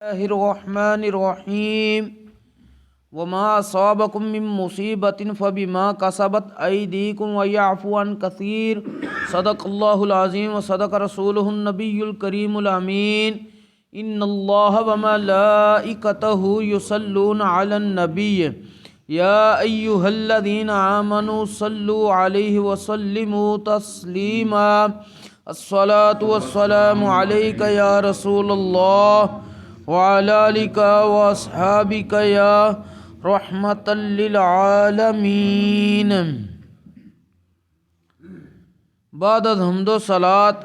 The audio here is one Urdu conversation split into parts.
اللہ الرحمن الرحیم وما اصابکم من مصیبت فبما کسبت ایدیکم ویعفو عن کثیر صدق اللہ العظیم وصدق رسولہ النبی الکریم الامین ان اللہ وملائکتہ یصلون علی النبی یا ایہا الذین آمنوا صلوا علیہ وسلموا تسلیما الصلاة والسلام علیک یا رسول اللہ وعلی آلک واصحابک یا رحمۃ للعالمین۔ بعد از حمد و صلات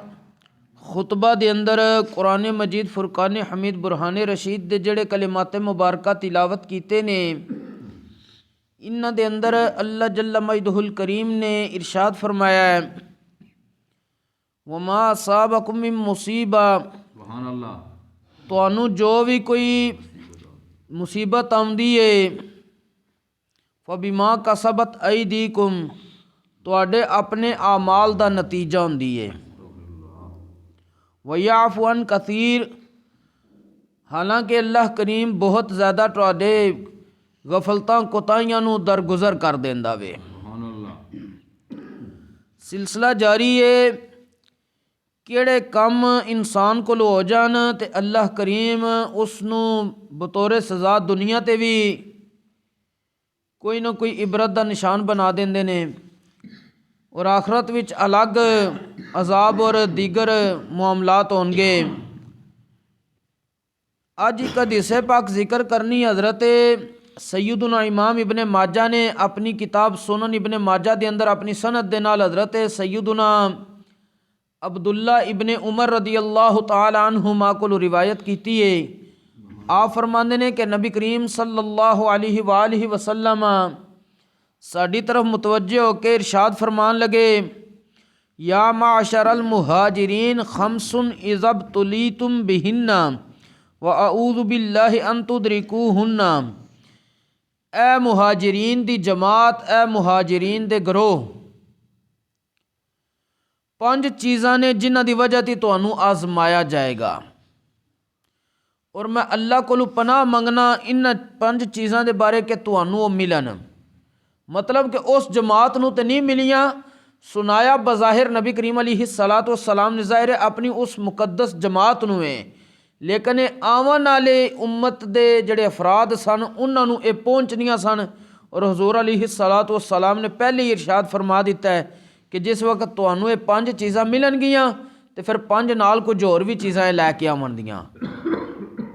خطبہ دے اندر قرآن مجید فرقان حمید برہان رشید دے جڑے کلمات مبارکہ تلاوت کیتے نے، انہاں دے اندر اللہ جل مجدہ الکریم نے ارشاد فرمایا ہے وما اصابکم من مصیبہ، سبحان اللہ، تانوں جو بھی کوئی مصیبت آمدی ہے فبما کسبت ایدیکم، تواڈے اپنے اعمال دا نتیجہ ہوندی ہے، ویعفو عن کثیر، حالانکہ اللہ کریم بہت زیادہ تواڈے غفلتاں کوتاہیاں نو درگزر کر دیندا وے۔ سبحان اللہ، سلسلہ جاری ہے، کیڑے کم انسان کو ہو جان تے اللہ کریم اس نو بطور سزا دنیا تے بھی کوئی نہ کوئی عبرت دا نشان بنا دیندے نے، اور آخرت وچ الگ عذاب اور دیگر معاملات ہون گے۔ اج ایک حدیث پاک ذکر کرنی حضرت سیدنا امام ابن ماجہ نے اپنی کتاب سنن ابن ماجہ دے اندر اپنی سند دے نال حضرت سیدنا عبداللہ ابن عمر رضی اللہ تعالی عنہما کو روایت کیتی ہے۔ آپ فرماندے نے کہ نبی کریم صلی اللہ علیہ وآلہ وسلم ساڈی طرف متوجہ ہو کے ارشاد فرمان لگے یا معشر المہاجرین خمس اذا ابتلیتم بہن واعوذ باللہ ان تدرکوہن، اے مہاجرین دی جماعت، اے مہاجرین دے گروہ، 5 چیزاں نے جنہ دی وجہ تی تانوں آزمایا جائے گا، اور میں اللہ کو پناہ منگنا ان 5 چیزاں دے بارے کہ تانوں وہ ملن۔ مطلب کہ اس جماعت نو تے نہیں ملیاں، سنایا بظاہر نبی کریم علیہ الصلوۃ والسلام نے ظاہر اپنی اس مقدس جماعت نو ہے، لیکن آون والے امت دے جڑے افراد سن انہاں نو اے پہنچنیاں سن، اور حضور علیہ الصلوۃ والسلام نے پہلے ہی ارشاد فرما دیتا ہے کہ جس وقت تانوں یہ 5 چیزاں ملن گیاں تو پھر 5 نال کچھ اور بھی چیزاں لے کے آون دیاں،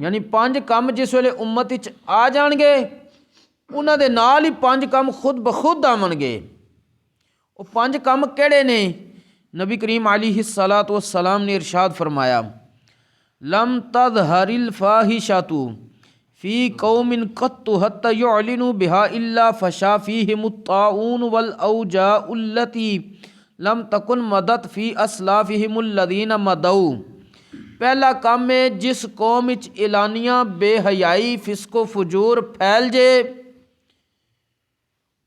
یعنی 5 کم جس ویلے امت وچ آ جان گے انہاں دے نال ہی 5 کم خود بخود آون گے۔ وہ 5 کم کیڑے نے؟ نبی کریم علیہ الصلوۃ والسلام نے ارشاد فرمایا لم تظہر الفاحشۃ فی قوم قط حتی یعلنوا بها الا فشا فیہم الطاعون والاوجاع التی لم تکن مدت فی اسلافہم الذین مدوا۔ پہلا کام ہے جس قوم وچ اعلانیہ بے حیائی فسق و فجور پھیل جے،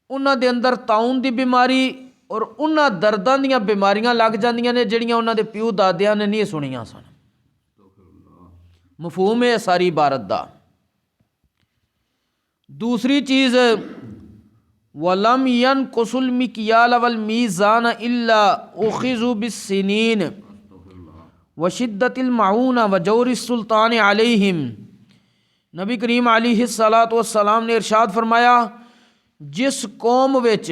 انہاں دے اندر طاعون دی بیماری اور انہاں درداں دیاں بیماریاں لگ جاندیاں نے جڑیاں انہاں دے پیو دادیاں نے نہیں سنیاں سن۔ مفہوم ہے ساری عبارت دا۔ دوسری چیز وَلَمْ يَنْقُصُ الْمِكْيَالَ وَالْمِيزَانَ إِلَّا أُخِذُوا بِالسِّنِينِ وَشِدَّةِ الْمَعُونَ وَجَوْرِ السُّلْطَانِ عَلَيْهِمْ۔ نبی کریم علیہ الصلوۃ والسلام نے ارشاد فرمایا جس قوم وچ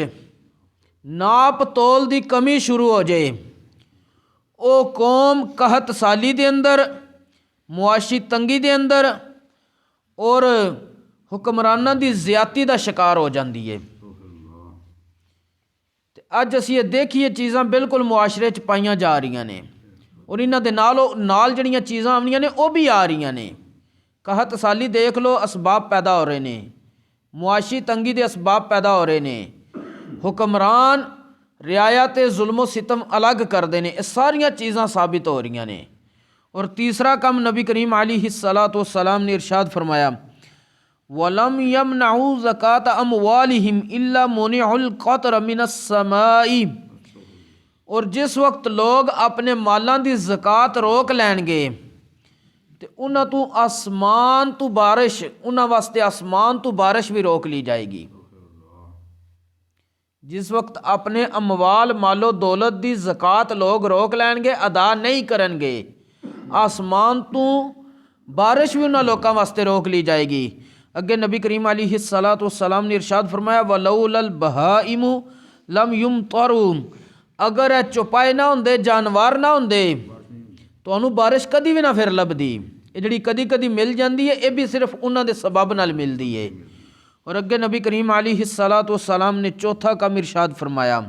ناپ تول دی کمی شروع ہو جائے، او قوم قحط سالی دے اندر، معاشی تنگی دے اندر اور حکمرانہ دی زیادتی دا شکار ہو جاندی ہے۔ اج اسی یہ دیکھیے چیزاں بالکل معاشرے چ پائیاں جا رہی نے، اور انہاں دے نال جڑیاں چیزاں آونیاں نے وہ بھی آ رہی نے۔ قحط سالی دیکھ لو، اسباب پیدا ہو رہے نے، معاشی تنگی دے اسباب پیدا ہو رہے نے، حکمران رعایا تے ظلم و ستم الگ کردے نے، یہ ساریاں چیزاں ثابت ہو رہی نے۔ اور تیسرا کم نبی کریم علیہ الصلوۃ والسلام نے ارشاد فرمایا وَلَمْ يَمْنَعُوا زَكَاةَ أَمْوَالِهِمْ إِلَّا مُنِعُوا الْقَطْرَ مِنَ السَّمَاءِ، اور جس وقت لوگ اپنے مالاں دی زکوٰۃ روک لین گے ਤੇ ਉਹਨਾਂ ਤੋਂ ਆਸਮਾਨ ਤੋਂ ਬਾਰਿਸ਼, ਉਹਨਾਂ ਵਾਸਤੇ ਆਸਮਾਨ ਤੋਂ ਬਾਰਿਸ਼ ਵੀ ਰੋਕ ਲੀ ਜਾਏਗੀ। ਜਿਸ ਵਕਤ ਆਪਣੇ ਅਮਵਾਲ ਮਾਲੋ ਦੌਲਤ ਦੀ ਜ਼ਕਾਤ ਲੋਕ ਰੋਕ ਲੈਣਗੇ, ਅਦਾ ਨਹੀਂ ਕਰਨਗੇ, ਆਸਮਾਨ ਤੋਂ ਬਾਰਿਸ਼ ਵੀ ਉਹਨਾਂ ਲੋਕਾਂ ਵਾਸਤੇ ਰੋਕ ਲੀ ਜਾਏਗੀ। ਅੱਗੇ ਨਬੀ ਕਰੀਮ ਅਲੈਹਿ ਸਲਾਤੁ ਵਸਲਾਮ ਨੇ ਇਰਸ਼ਾਦ ਫਰਮਾਇਆ ਵਲੌਲਲ ਬਹਾਇਮੁ ਲਮ ਯੁਮਤਰੂ, ਅਗਰ ਇਹ ਚੁਪਾਏ ਨਾ ਹੁੰਦੇ, ਜਾਨਵਰ ਨਾ ਹੁੰਦੇ, ਤੁਹਾਨੂੰ ਬਾਰਿਸ਼ ਕਦੀ ਵੀ ਨਾ ਫਿਰ ਲੱਭਦੀ। ਇਹ ਜਿਹੜੀ ਕਦੀ ਕਦੀ ਮਿਲ ਜਾਂਦੀ ਹੈ, ਇਹ ਵੀ ਸਿਰਫ ਉਹਨਾਂ ਦੇ ਸਬਬ ਨਾਲ ਮਿਲਦੀ ਹੈ। اور ਅੱਗੇ ਨਬੀ ਕਰੀਮ ਅਲੈਹਿ ਸਲਾਤੁ ਵਸਲਾਮ ਨੇ ਚੌਥਾ ਕੰਮ ਇਰਸ਼ਾਦ ਫਰਮਾਇਆ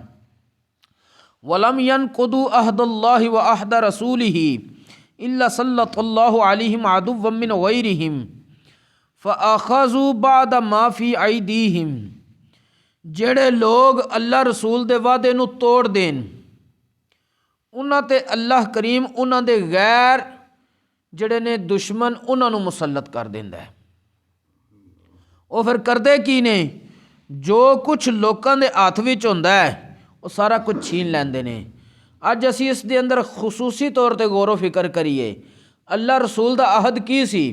وَلَمْ يَنْقُضُوا عَهْدَ اللَّهِ وَعَهْدَ رَسُولِهِ إِلَّا سَلَّطَ اللَّهُ عَلَيْهِمْ عَدُوًّا مِّنْ غَيْرِهِمْ فَأَخَذُوا بَعْدَ مَا فِي أَيْدِيهِمْ، ਜਿਹੜੇ ਲੋگ اللہ رسول دے وعدے نو توڑ دین، انہاں تے اللہ کریم انہاں دے غیر جڑے نے دشمن انہاں نو مسلط کر دیندا ہے۔ وہ پھر کردے کی نے؟ جو کچھ لوکاں دے ہاتھ وچ ہوندا ہے وہ سارا کچھ چھین لیندے نے۔ اج اسی اس دے اندر خصوصی طور تے غور و فکر کریے، اللہ رسول دا عہد کی سی؟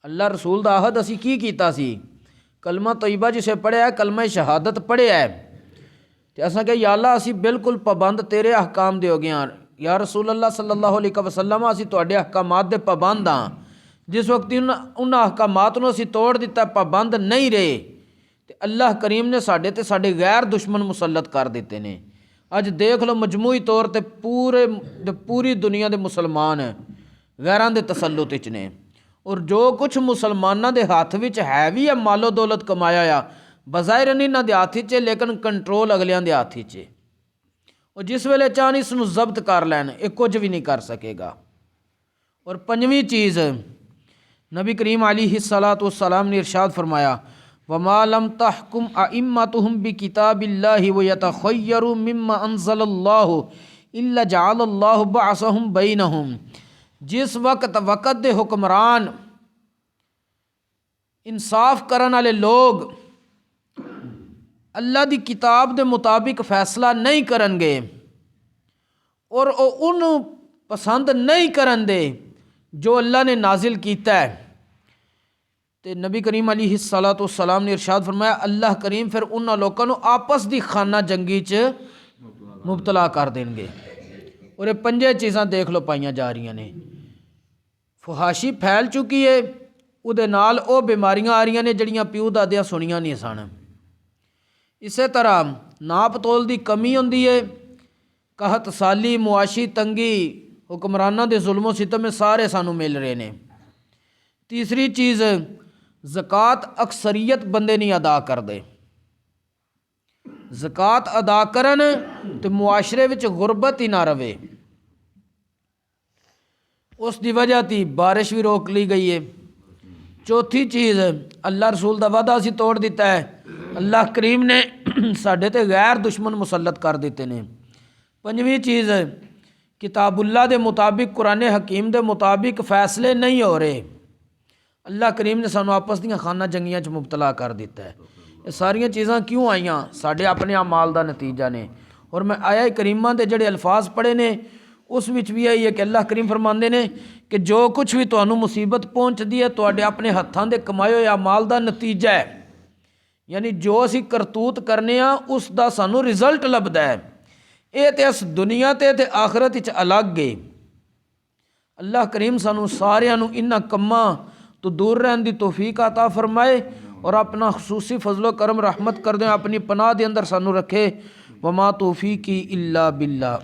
اللہ رسول دا عہد اسی کی کیتا سی؟ کلمہ طیبہ جسے پڑھیا ہے، کلمہ شہادت پڑھیا ہے، تے اساں کہ یا اللہ اسی بالکل پابند تیرے احکام دے ہو گئے ہاں، یا رسول اللہ صلی اللہ علیہ وسلم اسی تواڈے احکامات دے پابند ہاں۔ جس وقت ان احکامات نو اسی توڑ دیتا، پابند نہیں رہے، تے اللہ کریم نے ساڈے تے ساڈے غیر دشمن مسلط کر دیتے نے۔ اج دیکھ لو مجموعی طور تے پوری دنیا دے مسلمان غیراں دے تسلط وچ نے، اور جو کچھ مسلماناں دے ہاتھ وچ ہے بھی ہے مال و دولت کمایا یا بظاہر نہیں انہاں دے ہاتھ وچ، لیکن کنٹرول اگلیاں دے ہاتھ وچ ہے۔ اور جس ویلے چاہن اس نو ضبط کر لین، یہ کچھ بھی نہیں کر سکے گا۔ اور پنجویں چیز نبی کریم علیہ الصلاۃ والسلام نے ارشاد فرمایا وما لم تحکم ائمتهم بکتاب اللہ ویتخیروا مما انزل اللہ الا جعل اللہ بعثهم بینہم، جس وقت دے حکمران انصاف کرن والے لوگ اللہ دی کتاب دے مطابق فیصلہ نہیں کرن گے اور ان پسند نہیں کرن دے جو اللہ نے نازل کیتا ہے، تے نبی کریم علیہ الصلاۃ والسلام نے ارشاد فرمایا اللہ کریم پھر انہاں لوکاں نو آپس دی خانہ جنگی چ مبتلا کر دین گے۔ اور یہ پنجے چیزاں دیکھ لو پائیاں جا رہی نے، فحاشی پھیل چکی ہے، او دے نال او بیماریاں آ رہی نے جڑیاں پیو دادیاں سنیاں نہیں سن۔ اسی طرح ناپ تول دی کمی ہوندی ہے، قحط سالی، معاشی تنگی، حکمرانہ دے ظلم و ستم میں سارے سانو مل رہے نے۔ تیسری چیز زکوٰۃ اکثریت بندے نہیں ادا کر دے، زکوٰۃ ادا کرن تو معاشرے وچ غربت ہی نہ رہے، اس دی وجہ تی بارش بھی روک لی گئی ہے۔ چوتھی چیز اللہ رسول دا وعدہ اسی توڑ دیتا ہے، اللہ کریم نے ساڈے تے غیر دشمن مسلط کر دیتے نے۔ پنجویں چیز کتاب اللہ دے مطابق، قرآن حکیم دے مطابق فیصلے نہیں ہو رہے، اللہ کریم نے سانو آپس دیاں خانہ جنگیاں چ مبتلا کر دیتا ہے۔ یہ ساریاں چیزاں کیوں آئیاں؟ ساڈے اپنے اعمال دا نتیجہ نے۔ اور میں آیا کریمہ دے جڑے الفاظ پڑھے نے اس وچ بھی آئی ہے کہ اللہ کریم فرماندے نے کہ جو کچھ بھی تانوں مصیبت پہنچ دی ہے تواڈے اپنے ہتھاں دے کمائے ہوئے اعمال دا نتیجہ ہے، یعنی جو اسی کرتوت کرنے ہاں اس دا سانو رزلٹ لبدا ہے۔ اے تے اس دنیا تے آخرت وچ الگ ہے۔ اللہ کریم سانو ساریاں نو انہاں کماں تو دور رہن دی توفیق عطا فرمائے اور اپنا خصوصی فضل و کرم رحمت کر دیں، اپنی پناہ دے اندر سانو رکھے۔ وما توفیقی الا باللہ۔